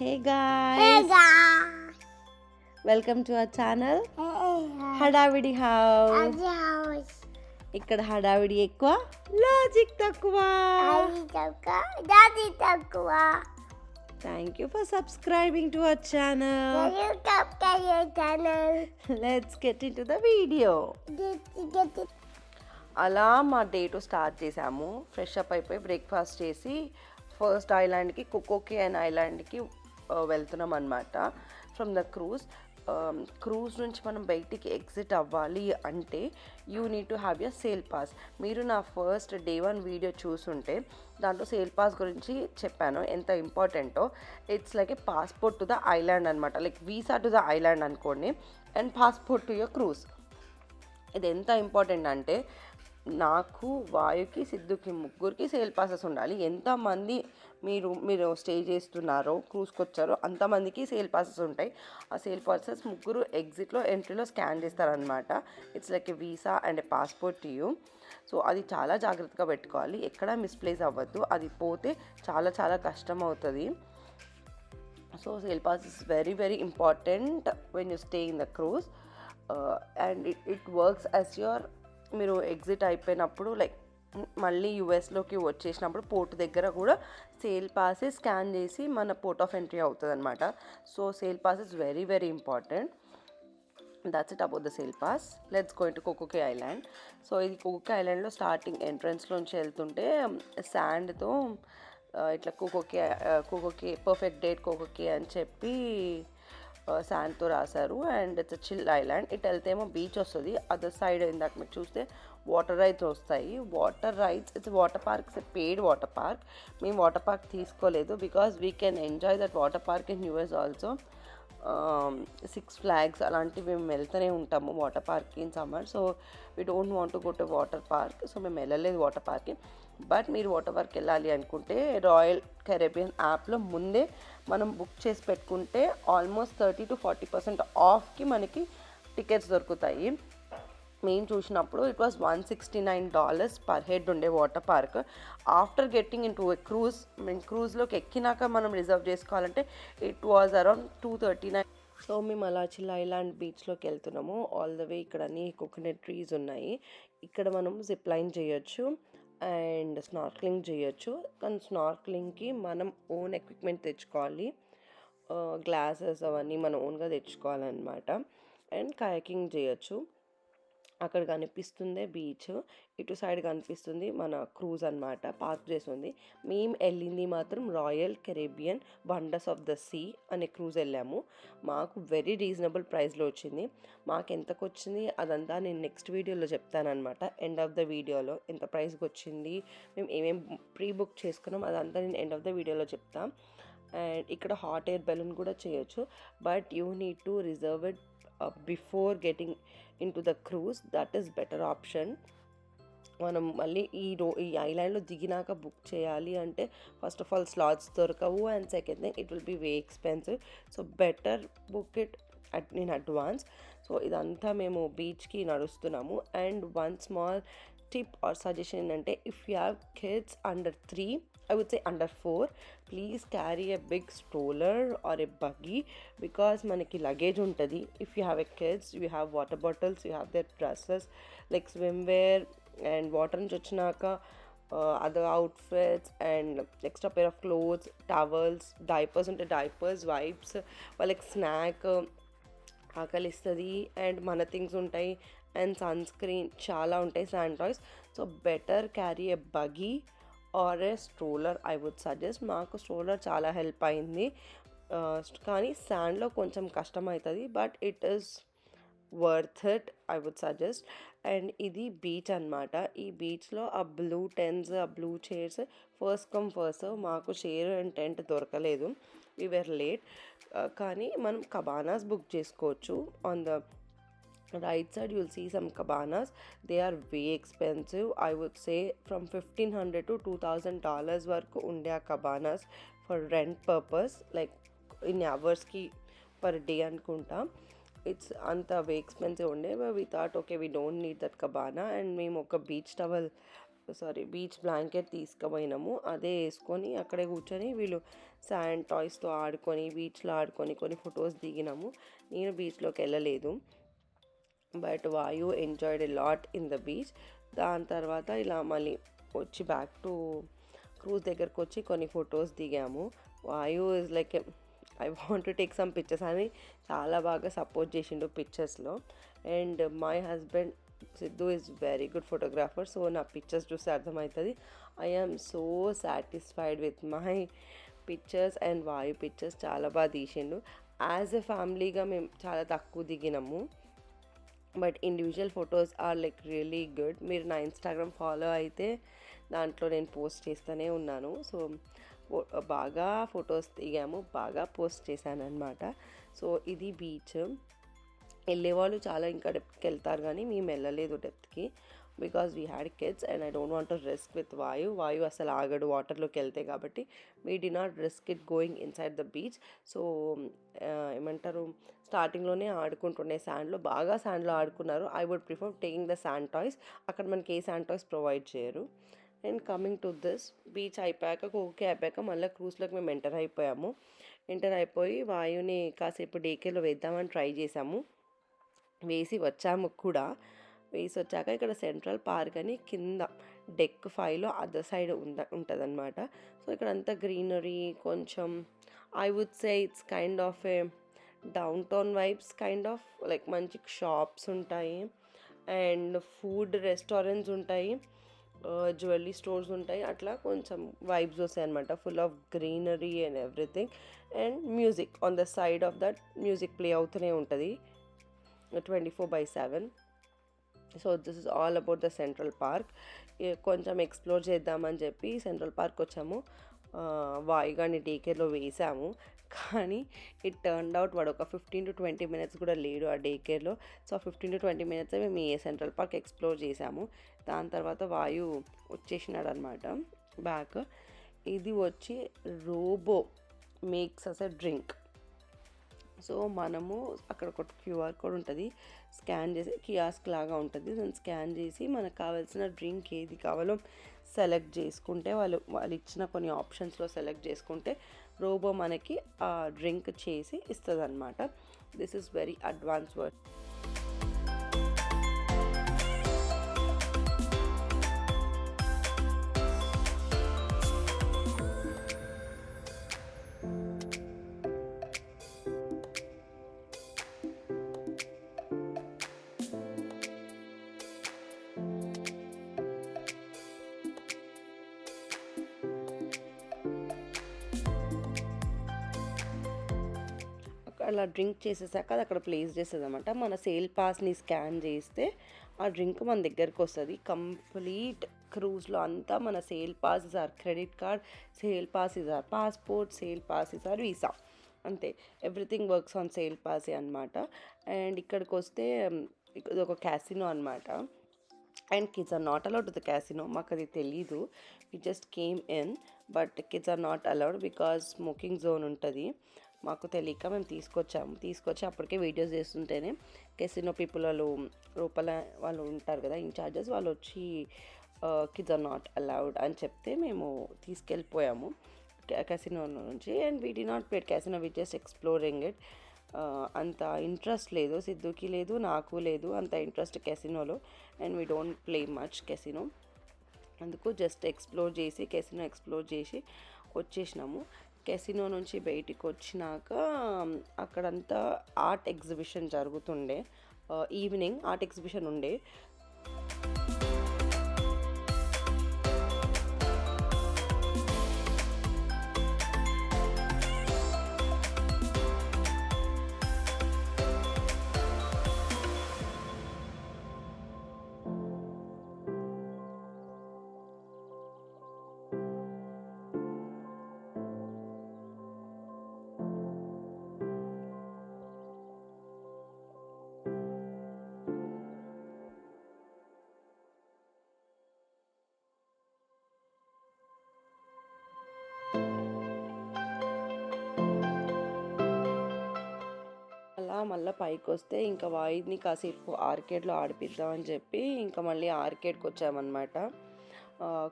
Hey Hey guys, guys. welcome to our channel Hey హడావిడి house. house. ఇక్కడ హడావిడి ఎక్కువ, లాజిక్ తక్కువ. Daddy Taka. Daddy Takwa. Thank you for subscribing to our channel. Can you come to your channel? Let's get into the video. Get it. అలా మా day to start చేసాము. Fresh up అయిపోయి breakfast చేసి first ఐలాండ్కి కుకోకి and ఐలాండ్కి వెళ్తున్నాం అనమాట. From the cruise నుంచి మనం బయటికి ఎగ్జిట్ అవ్వాలి అంటే you need to have your sale pass. మీరు నా ఫస్ట్ డే 1 వీడియో చూసుంటే దాంట్లో సేల్ పాస్ గురించి చెప్పాను ఎంత ఇంపార్టెంటో. It's like a passport to the island అనమాట, like visa to the island అనుకోండి, and passport to your cruise. ఇది ఎంత ఇంపార్టెంట్ అంటే నాకు, వాయుకి, సిద్ధుకి ముగ్గురికి సేల్ పాసెస్ ఉండాలి. ఎంతమంది మీరు స్టే చేస్తున్నారో, క్రూజ్కి వచ్చారో అంతమందికి సేల్ పాసెస్ ఉంటాయి. ఆ సేల్ పాసెస్ ముగ్గురు ఎగ్జిట్లో ఎంట్రీలో స్కాన్ చేస్తారనమాట. It's like A visa and A passport to you. So అది చాలా జాగ్రత్తగా పెట్టుకోవాలి, ఎక్కడా మిస్ప్లేస్ అవ్వద్దు. అది పోతే చాలా చాలా కష్టం అవుతుంది. So sail pass is very very important when you stay in the cruise. And it works as your, మీరు ఎగ్జిట్ అయిపోయినప్పుడు లైక్ మళ్ళీ యూఎస్లోకి వచ్చేసినప్పుడు పోర్ట్ దగ్గర కూడా సేల్ పాస్ స్కాన్ చేసి మన పోర్ట్ ఆఫ్ ఎంట్రీ అవుతుంది అనమాట. So sail pass is very very important. That's it about the sail pass. Let's go to CocoCay island. So ఇది కోకోకే ఐలాండ్లో స్టార్టింగ్ ఎంట్రన్స్లోంచి వెళ్తుంటే శాండ్తో ఇట్లా కోకోకే పర్ఫెక్ట్ డేట్ కోకోకే అని చెప్పి శాండ్తో రాశారు. And it's chill island. ఇటు వెళ్తేమో బీచ్ వస్తుంది, అదర్ సైడ్ ఇందాక మీరు చూస్తే వాటర్ రైడ్స్ వస్తాయి. Water rides, it's water park, it's paid water park. మేము వాటర్ పార్క్ తీసుకోలేదు because we can enjoy that water park in US also. 6 flags అలాంటివి మేము వెళ్తూనే ఉంటాము water park in summer. So we don't want to go to water park. So మేము వెళ్ళలేదు water పార్క్కి. But మీరు వాటర్ పార్క్ వెళ్ళాలి అనుకుంటే రాయల్ కెరేబియన్ యాప్లో ముందే మనం బుక్ చేసి పెట్టుకుంటే ఆల్మోస్ట్ 30 to 40% ఆఫ్కి మనకి టికెట్స్ దొరుకుతాయి. మేము చూసినప్పుడు ఇట్ వాస్ $169 పర్ హెడ్ ఉండే water park. After getting in to a cruise, మేము క్రూజ్లోకి ఎక్కినాక మనం రిజర్వ్ చేసుకోవాలంటే ఇట్ వాజ్ అరౌండ్ $239. సో మేము అలా చిల్ ఐలాండ్ బీచ్లోకి వెళ్తున్నాము. ఆల్ ద వే ఇక్కడ అన్ని కోకోనట్ ట్రీస్ ఉన్నాయి. ఇక్కడ మనం జిప్ లైన్ చేయొచ్చు అండ్ స్నార్క్లింగ్ చేయొచ్చు. కానీ స్నార్క్లింగ్కి మనం ఓన్ ఎక్విప్మెంట్ తెచ్చుకోవాలి, గ్లాసెస్ అవన్నీ మనం ఓన్గా తెచ్చుకోవాలన్నమాట. అండ్ కయాకింగ్ చేయొచ్చు. అక్కడ కనిపిస్తుందే బీచ్, ఇటు సైడ్ కనిపిస్తుంది మన క్రూజ్ అనమాట, పార్క్ చేసి ఉంది. మేము వెళ్ళింది మాత్రం Royal Caribbean Wonders of the Sea అనే క్రూజ్ వెళ్ళాము. మాకు వెరీ రీజనబుల్ ప్రైస్లో వచ్చింది. మాకు ఎంతకు వచ్చింది అదంతా నేను నెక్స్ట్ వీడియోలో చెప్తానమాట. ఎండ్ ఆఫ్ ద వీడియోలో ఎంత ప్రైస్కి వచ్చింది, మేము ఏమేమి ప్రీ బుక్ చేసుకున్నాం అదంతా నేను ఎండ్ ఆఫ్ ద వీడియోలో చెప్తాం. అండ్ ఇక్కడ హాట్ ఎయిర్ బెలూన్ కూడా చేయొచ్చు, but you need to reserve it before getting in to the cruise. That is better option. మనం మళ్ళీ ఈ ఐలాండ్లో దిగినాక బుక్ చేయాలి అంటే ఫస్ట్ ఆఫ్ ఆల్ స్లాట్స్ దొరకవు, and second thing it will be way expensive. So better book it in advance. So ఇదంతా మేము బీచ్కి నడుస్తున్నాము. And one small tip or suggestion ఏంటంటే, if you have kids under 3, I would say under 4, please carry a big stroller or a buggy because manaki luggage untadi. If you have a kids, you have water bottles, you have their dresses like swimwear and water nunchi vachinaka other outfits and extra pair of clothes, towels, diapers unte diapers, wipes, like snack ఆకలిస్తుంది and మన things ఉంటాయి, and sunscreen చాలా ఉంటాయి, sand toys. So better carry a buggy or a stroller I would suggest. మాకు stroller చాలా help అయింది, కానీ శాండ్లో కొంచెం కష్టం అవుతుంది, but it is worth it I would suggest. And ఇది బీచ్ అనమాట. ఈ బీచ్లో ఆ బ్లూ టెంట్స్, ఆ blue chairs first come first. మాకు చైర్ అండ్ టెంట్ దొరకలేదు, వీ వేర్ లేట్. కానీ మనం కబానాస్ బుక్ చేసుకోవచ్చు. On the right side you'll see some cabanas. They are way expensive. I would say from $1,500 to $2,000 వరకు ఉండే ఆ cabanas for rent purpose, like in hours-కి per day అనుకుంటా. It's అంత వే ఎక్స్పెన్సివ్ ఉండే. We thought okay we don't need that cabana. And మేము ఒక beach towel beach blanket తీసుకుపోయినాము. అదే వేసుకొని అక్కడే కూర్చొని వీళ్ళు శాండ్ టాయ్స్తో ఆడుకొని బీచ్లో ఆడుకొని కొన్ని ఫొటోస్ దిగినాము. నేను బీచ్లోకి వెళ్ళలేదు, బట్ వాయు enjoyed a lot in the beach. దాని తర్వాత ఇలా మళ్ళీ వచ్చి బ్యాక్ టు క్రూజ్ దగ్గరకు వచ్చి కొన్ని ఫొటోస్ దిగాము. Vayu is like I want to take some pictures అని చాలా బాగా సపోర్ట్ చేసిండు పిక్చర్స్లో. And my husband Siddhu is very good photographer. So నా పిక్చర్స్ చూస్తే అర్థమవుతుంది. I am so satisfied with my pictures. And Vayu pictures చాలా బాగా తీసిండు. యాజ్ ఎ ఫ్యామిలీగా మేము చాలా తక్కువ దిగినాము, but individual photos are like really good. మీరు నా ఇన్స్టాగ్రామ్ ఫాలో అయితే దాంట్లో నేను పోస్ట్ చేస్తూనే ఉన్నాను. సో బాగా ఫొటోస్ దిగాము, బాగా పోస్ట్ చేశాను అనమాట. సో ఇది బీచ్. వెళ్ళేవాళ్ళు చాలా ఇంకా డెప్త్కి వెళ్తారు, కానీ మేము వెళ్ళలేదు డెప్త్కి because we had kids and I don't want to risk with Vayu అసలు ఆగడు వాటర్లోకి వెళ్తే. కాబట్టి we did not risk it going inside the beach. So ఏమంటారు, స్టార్టింగ్లోనే ఆడుకుంటుండే శాండ్లో, బాగా శాండ్లో ఆడుకున్నారు. I would prefer taking the sand toys. అక్కడ మనకి ఏ శాండ్ టాయ్స్ ప్రొవైడ్ చేయరు. And coming to this beach అయిపోయాక ఓకే అయిపోయాక మళ్ళీ క్రూజ్లోకి మేము ఎంటర్ అయిపోయి వాయుని కాసేపు డేకేలో వేద్దామని ట్రై చేసాము. వేసి వచ్చాక ఇక్కడ సెంట్రల్ పార్క్ అని కింద డెక్ 5లో అదర్ సైడ్ ఉంటుంది అనమాట. సో ఇక్కడ అంతా గ్రీనరీ, కొంచెం I would say it's kind of a downtown vibes, kind of like మంచి షాప్స్ ఉంటాయి అండ్ ఫుడ్ రెస్టారెంట్స్ ఉంటాయి, జ్యువెలరీ స్టోర్స్ ఉంటాయి. అట్లా కొంచెం వైబ్స్ వస్తాయి అనమాట, full of greenery and everything. And music on the side of that music play అవుతూనే ఉంటుంది 24/7. So this is all about the Central Park. కొంచెం ఎక్స్ప్లోర్ చేద్దామని చెప్పి సెంట్రల్ పార్క్ వచ్చాము. వాయుగాని డేకేర్లో వేసాము, కానీ ఇట్ టర్న్డ్ అవుట్ వాడు ఒక 15 to 20 minutes కూడా లేడు ఆ డేకేర్లో. సో 15 to 20 minutes మేము ఈ సెంట్రల్ పార్క్ ఎక్స్ప్లోర్ చేసాము. దాని తర్వాత వాయు వచ్చేసినాడు అనమాట బ్యాక్. ఇది వచ్చి robo makes us a drink. So మనము అక్కడ ఒక క్యూఆర్ కోడ్ ఉంటుంది, స్కాన్ చేసి కియాస్క్ లాగా ఉంటుంది, దాన్ని స్కాన్ చేసి మనకు కావాల్సిన డ్రింక్ ఏది కావాలో సెలెక్ట్ చేసుకుంటే వాళ్ళు ఇచ్చిన కొన్ని ఆప్షన్స్లో సెలెక్ట్ చేసుకుంటే రోబో మనకి ఆ డ్రింక్ చేసి ఇస్తుంది అనమాట. This is very advance word. అలా డ్రింక్ చేసేసాక అది అక్కడ ప్లేస్ చేస్తుంది అనమాట. మన సేల్ పాస్ని స్కాన్ చేస్తే ఆ డ్రింక్ మన దగ్గరకు వస్తుంది. కంప్లీట్ క్రూజ్లో అంతా మన sail pass is our credit card, sail pass is our passport, sail pass is our visa, అంతే. ఎవ్రీథింగ్ వర్క్స్ ఆన్ సేల్ పాసే అనమాట. అండ్ ఇక్కడికి వస్తే ఇది ఒక క్యాసినో అనమాట. And kids are not allowed to the casino. మాకు అది తెలీదు, we just came in, but kids are not allowed because smoking zone ఉంటుంది. మాకు తెలియక మేము తీసుకొచ్చి అప్పటికే వీడియోస్ చేస్తుంటేనే కెసినో పీపుల్ లోపల వాళ్ళు ఉంటారు కదా ఇన్ఛార్జెస్, వాళ్ళు వచ్చి కిడ్స్ ఆర్ నాట్ అలౌడ్ అని చెప్తే మేము తీసుకెళ్ళిపోయాము కెసినో నుంచి. And we did not played casino, we just exploring it. అంత ఇంట్రెస్ట్ లేదు, సిద్ధుకి లేదు, నాకు లేదు అంత ఇంట్రెస్ట్ కెసినోలో. And we don't play much casino, అందుకు జస్ట్ కెసినో ఎక్స్ప్లోర్ చేసి వచ్చేసినాము. కెసినో నుంచి బయటికి వచ్చినాక అక్కడంతా ఆర్ట్ ఎగ్జిబిషన్ జరుగుతుండే, ఈవినింగ్ ఆర్ట్ ఎగ్జిబిషన్ ఉండే. మళ్ళీ పైకి వస్తే ఇంకా వాయిని కాసేపు ఆర్కేడ్లో ఆడిపిద్దామని చెప్పి ఇంకా మళ్ళీ ఆర్కేడ్కి వచ్చామన్నమాట.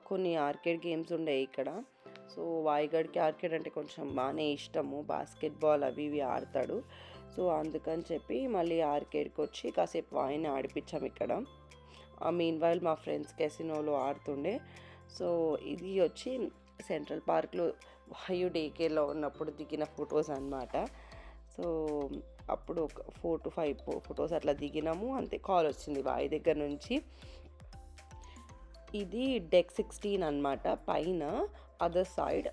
కొన్ని ఆర్కేడ్ గేమ్స్ ఉండే ఇక్కడ. సో వాయిగడికి ఆర్కేడ్ అంటే కొంచెం బాగానే ఇష్టము, బాస్కెట్బాల్ అవి ఇవి ఆడతాడు. సో అందుకని చెప్పి మళ్ళీ ఆర్కేడ్కి వచ్చి కాసేపు వాయిని ఆడిపించాం ఇక్కడ. మీన్ వైల్ మా ఫ్రెండ్స్ కెసినోలో ఆడుతుండే. సో ఇది వచ్చి సెంట్రల్ పార్క్లో వాయు డేకేలో ఉన్నప్పుడు దిగిన ఫొటోస్ అన్నమాట. సో అప్పుడు ఒక 4 to 5 ఫొటోస్ అట్లా దిగినాము, అంతే. కాల్ వచ్చింది వాయి దగ్గర నుంచి. ఇది డెక్ 16 అన్నమాట. పైన other side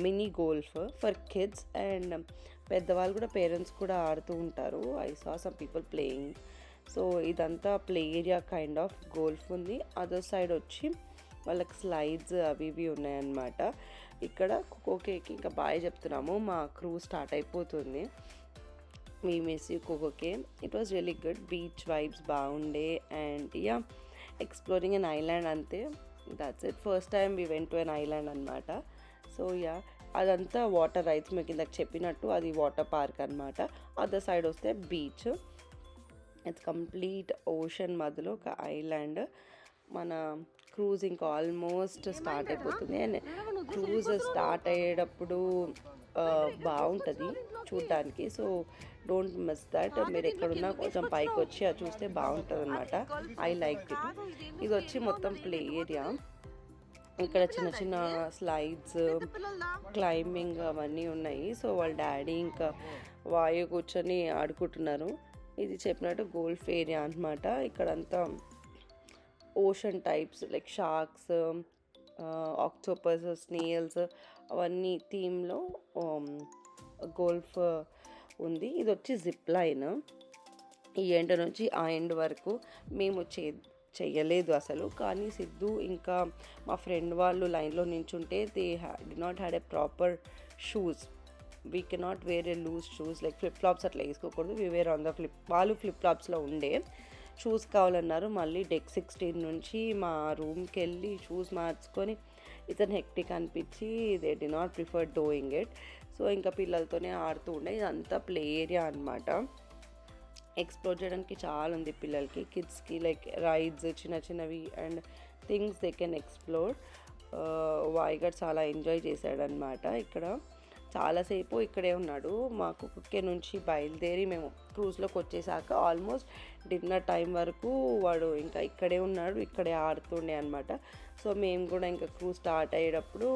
mini golf for kids and పెద్దవాళ్ళు కూడా, పేరెంట్స్ కూడా ఆడుతూ ఉంటారు. I saw some people playing. So ఇదంతా play area kind of golf ఉంది. అదర్ సైడ్ వచ్చి వాళ్ళకి స్లైడ్స్ అవి ఇవి ఉన్నాయన్నమాట. ఇక్కడ కోకోకేకి ఇంకా బాయ్ చెప్తున్నాము, మా క్రూజ్ స్టార్ట్ అయిపోతుంది. మీ miss you CocoCay. It was really good. Beach vibes బాగుండే and yeah exploring an island, అంతే. That's it. First time we went to an island అనమాట. సో యా అదంతా వాటర్ రైడ్స్, మీకు ఇందాక చెప్పినట్టు అది వాటర్ పార్క్ అనమాట. అదర్ సైడ్ వస్తే బీచ్. ఇట్స్ కంప్లీట్ ఓషన్ మధ్యలో ఒక ఐలాండ్. మన క్రూజ్ ఇంకా ఆల్మోస్ట్ స్టార్ట్ అయిపోతుంది. అండ్ క్రూజ్ స్టార్ట్ అయ్యేటప్పుడు బాగుంటుంది చూడ్డానికి. So don't miss that. మీరు ఎక్కడున్నా కొంచెం పైకి వచ్చి అది చూస్తే బాగుంటుంది అనమాట. I like it. ఇది వచ్చి మొత్తం ప్లే ఏరియా. ఇక్కడ చిన్న చిన్న స్లైడ్స్, క్లైంబింగ్ అవన్నీ ఉన్నాయి. సో వాళ్ళ డాడీ ఇంకా వాయు కూర్చొని ఆడుకుంటున్నారు. ఇది చెప్పినట్టు గోల్ఫ్ ఏరియా అనమాట. ఇక్కడంతా ocean types like sharks, octopus, snails అవన్నీ థీమ్లో గోల్ఫ్ ఉంది. ఇది వచ్చి జిప్ లైన్. ఈ ఎండ్ నుంచి ఆ ఎండ్ వరకు మేము చెయ్యలేదు అసలు. కానీ సిద్ధు ఇంకా మా ఫ్రెండ్ వాళ్ళు లైన్లో నించుంటే they did not had a proper shoes. We cannot wear a loose shoes like flip flops అట్లా వేసుకోకూడదు. వీ వేర్ ఆన్ ద వాళ్ళు ఫ్లిప్ ఫ్లాప్స్లో ఉండే షూస్ కావాలన్నారు. మళ్ళీ డెక్ 16 నుంచి మా రూమ్కి వెళ్ళి షూస్ మార్చుకొని ఇతను హెక్టిక్ అనిపించి they did not prefer doing it. So ఇంకా పిల్లలతోనే ఆడుతూ ఉండే. ఇదంతా ప్లే ఏరియా అనమాట. ఎక్స్ప్లోర్ చేయడానికి చాలా ఉంది పిల్లలకి, కిడ్స్కి. లైక్ రైడ్స్ చిన్న చిన్నవి and things they can explore. వాయిగడ్ చాలా ఎంజాయ్ చేశాడనమాట. ఇక్కడ చాలాసేపు ఇక్కడే ఉన్నాడు. మాకు కుక్కే నుంచి బయలుదేరి మేము క్రూజ్లోకి వచ్చేసాక ఆల్మోస్ట్ డిన్నర్ టైం వరకు వాడు ఇంకా ఇక్కడే ఉన్నాడు, ఇక్కడే ఆడుతుండే అనమాట. సో మేము కూడా ఇంకా క్రూజ్ స్టార్ట్ అయ్యేటప్పుడు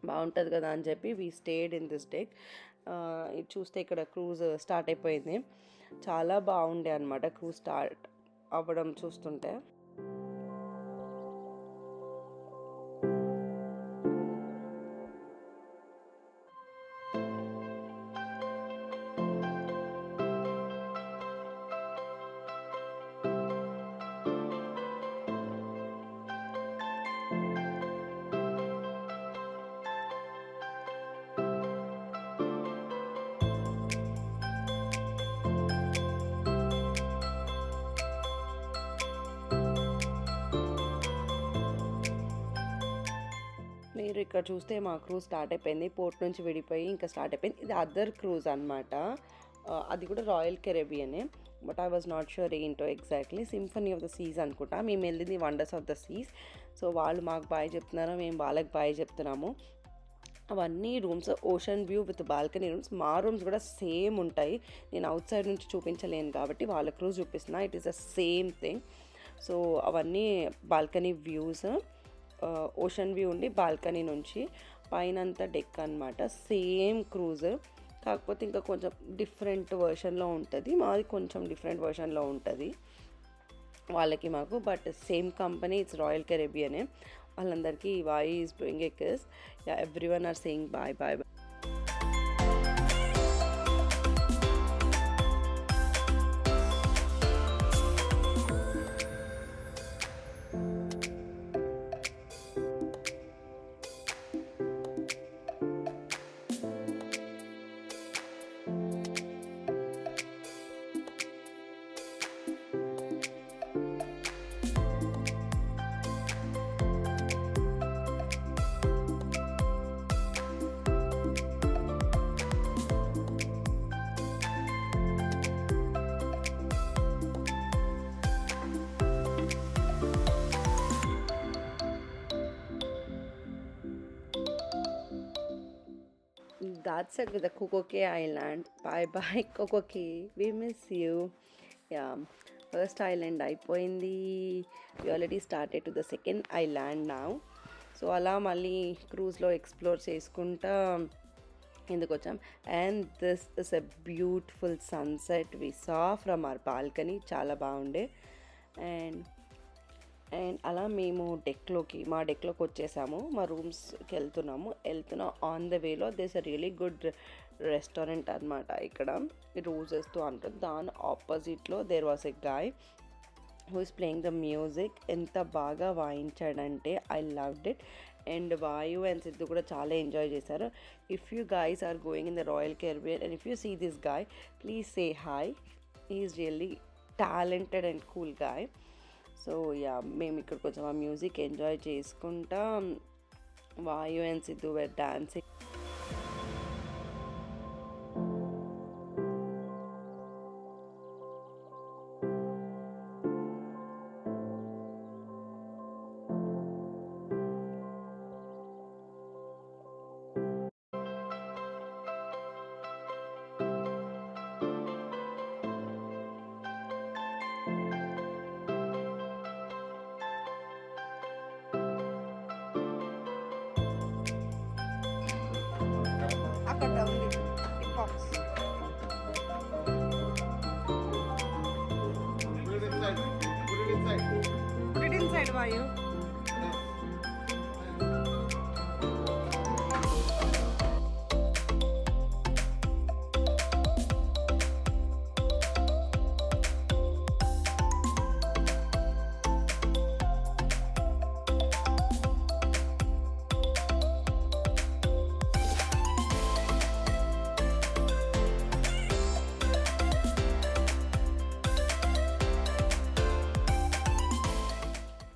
బాగుంటుంది కదా అని చెప్పి we stayed in this deck. ఇది చూస్తే ఇక్కడ క్రూజ్ స్టార్ట్ అయిపోయింది. చాలా బాగుండే అనమాట క్రూజ్ స్టార్ట్ అవ్వడం చూస్తుంటే. మీరు ఇక్కడ చూస్తే మా క్రూజ్ స్టార్ట్ అయిపోయింది. పోర్ట్ నుంచి విడిపోయి ఇంకా స్టార్ట్ అయిపోయింది. ఇది అదర్ క్రూజ్ అనమాట. అది కూడా రాయల్ కెరేబియనే, but I was not sure ఏంటో exactly. Symphony of the Seas అనుకుంటా. మేము వెళ్ళింది Wonders of the Seas. So వాళ్ళు మాకు బాయ్ చెప్తున్నారు, మేము వాళ్ళకి బాయ్ చెప్తున్నాము. అవన్నీ rooms ocean view with balcony rooms. మా రూమ్స్ కూడా సేమ్ ఉంటాయి. నేను అవుట్ సైడ్ నుంచి చూపించలేను కాబట్టి వాళ్ళ క్రూజ్ చూపిస్తున్నా. It is the same thing. So అవన్నీ బాల్కనీ వ్యూస్. ఓషన్ వ్యూ ఉండి బాల్కనీ నుంచి పైనంతా డెక్ అనమాట. సేమ్ క్రూజ్, కాకపోతే ఇంకా కొంచెం డిఫరెంట్ వర్షన్లో ఉంటుంది. మాది కొంచెం డిఫరెంట్ వర్షన్లో ఉంటుంది వాళ్ళకి మాకు, but same company. It's Royal కెరేబియనే. వాళ్ళందరికీ Vayu is blowing a kiss. Everyone are saying bye bye. that's it with the Coco Cay Island. Bye bye, Coco Cay. We miss you. Yeah. First island అయిపోయింది. We already started to the second island now. So అలా మళ్ళీ క్రూజ్లో explore చేసుకుంటా ఎందుకు వచ్చాం. And this is a beautiful sunset we saw from our balcony. చాలా బాగుండే. And అలా మేము మా డెక్లోకి వచ్చేసాము. మా రూమ్స్కి వెళ్తున్నా ఆన్ ద వేలో this a really good restaurant అనమాట. ఇక్కడ రోజెస్తో అంటారు. దాని ఆపోజిట్లో there was a guy who is playing the music. ఎంత బాగా వాయించాడంటే I loved it. And Vayu and Siddhu కూడా చాలా ఎంజాయ్ చేశారు. If you guys are going in the Royal Caribbean and if you see this guy please say hi. He is really talented and cool guy. So yeah, మేము ఇక్కడికి వచ్చాం. ఆ music enjoy చేసుకుంటా వాయు and Siddhu wear dancing. అక్కడ ఉంది box. Put it inside, Vayu.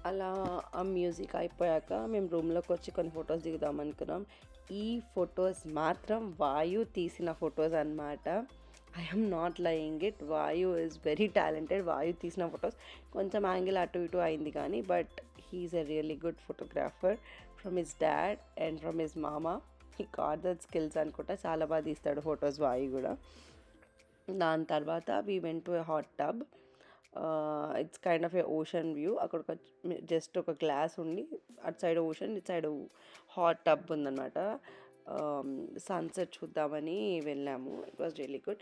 అలా ఆ మ్యూజిక్ అయిపోయాక మేము రూమ్లోకి వచ్చి కొన్ని ఫొటోస్ దిగుదాం అనుకున్నాం. ఈ ఫొటోస్ మాత్రం వాయు తీసిన ఫొటోస్ అన్నమాట. I'm not lying it. Vayu is very talented. Vayu తీసిన ఫొటోస్ కొంచెం యాంగిల్ అటు ఇటు అయింది కానీ but he's a really good photographer. From his dad and from his మామా హీ గాట్ దట్ స్కిల్స్ అనుకుంటా. చాలా బాగా తీస్తాడు ఫొటోస్ వాయు కూడా. దాని తర్వాత we went to a hot tub. It's kind of a ocean view. అక్కడ ఒక జస్ట్ ఒక గ్లాస్ ఉండి అటు సైడ్ ఓషన్ ఇటు సైడ్ హాట్ టబ్ ఉందన్నమాట. సన్సెట్ చూద్దామని వెళ్ళాము. It was really good.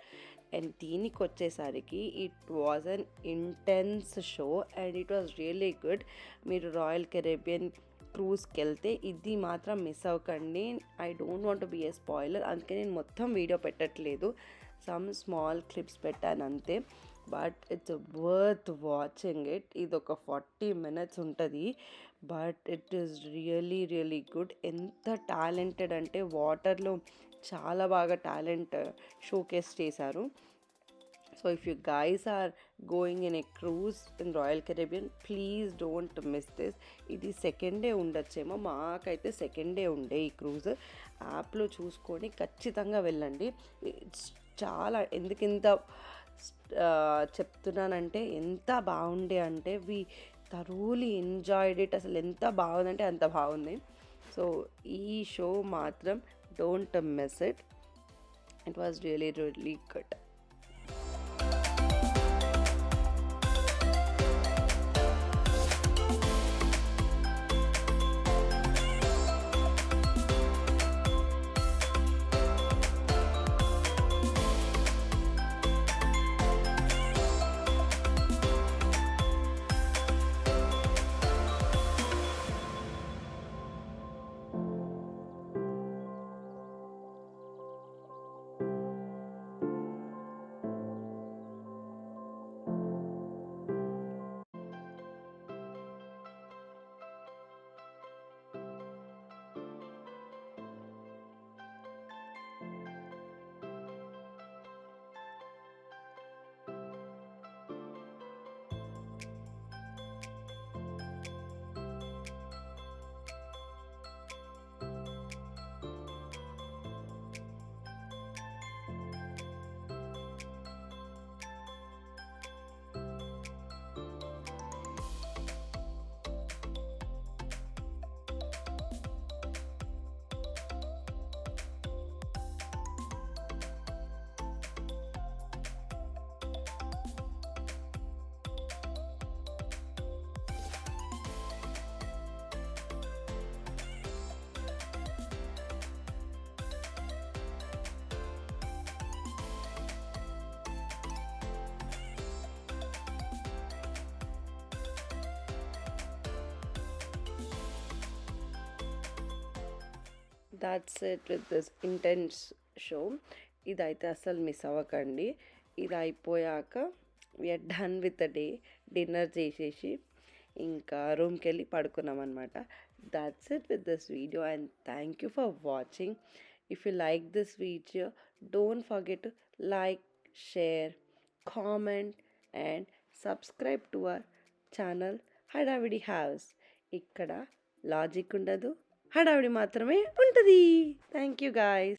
And దీనికి వచ్చేసరికి it was an intense show and it was really good. మీరు రాయల్ కెరీబియన్ క్రూజ్కి వెళ్తే ఇది మాత్రం మిస్ అవ్వకండి. I don't want to be a spoiler, అందుకే నేను మొత్తం వీడియో పెట్టట్లేదు. సమ్ స్మాల్ క్లిప్స్ పెట్టాను అంతే. But it's worth watching it. ఇది ఒక 40 minutes ఉంటుంది but it is really really good. ఎంత టాలెంటెడ్ అంటే వాటర్లో చాలా బాగా టాలెంట్ షోకేస్ చేశారు. So if you guys are going in a cruise in Royal Caribbean please don't miss this. ఇది సెకండ్ డే ఉండొచ్చేమో, మాకైతే సెకండ్ డే ఉండే ఈ క్రూజ్. యాప్లో చూసుకొని ఖచ్చితంగా వెళ్ళండి. ఇట్స్ చాలా ఎందుకు ఇంత చెప్తున్నానంటే ఎంత బాగుండే అంటే వి థరోలీ ఎంజాయ్డ్ ఇట్. అసలు ఎంత బాగుందంటే అంత బాగుంది. సో ఈ షో మాత్రం don't miss it. It was really really good. That's it with this intense show. ఇదైతే అస్సలు మిస్ అవ్వకండి. ఇది అయిపోయాక we're done with the day. Dinner చేసేసి ఇంకా రూమ్కి వెళ్ళి పడుకున్నాం అనమాట. That's it with this video and thank you for watching. If you like this video don't forget to like, share, comment and subscribe to our channel Hadavidi House. ఇక్కడ logic ఉండదు, హడావిడి మాత్రమే ఉంటుంది. Thank you guys.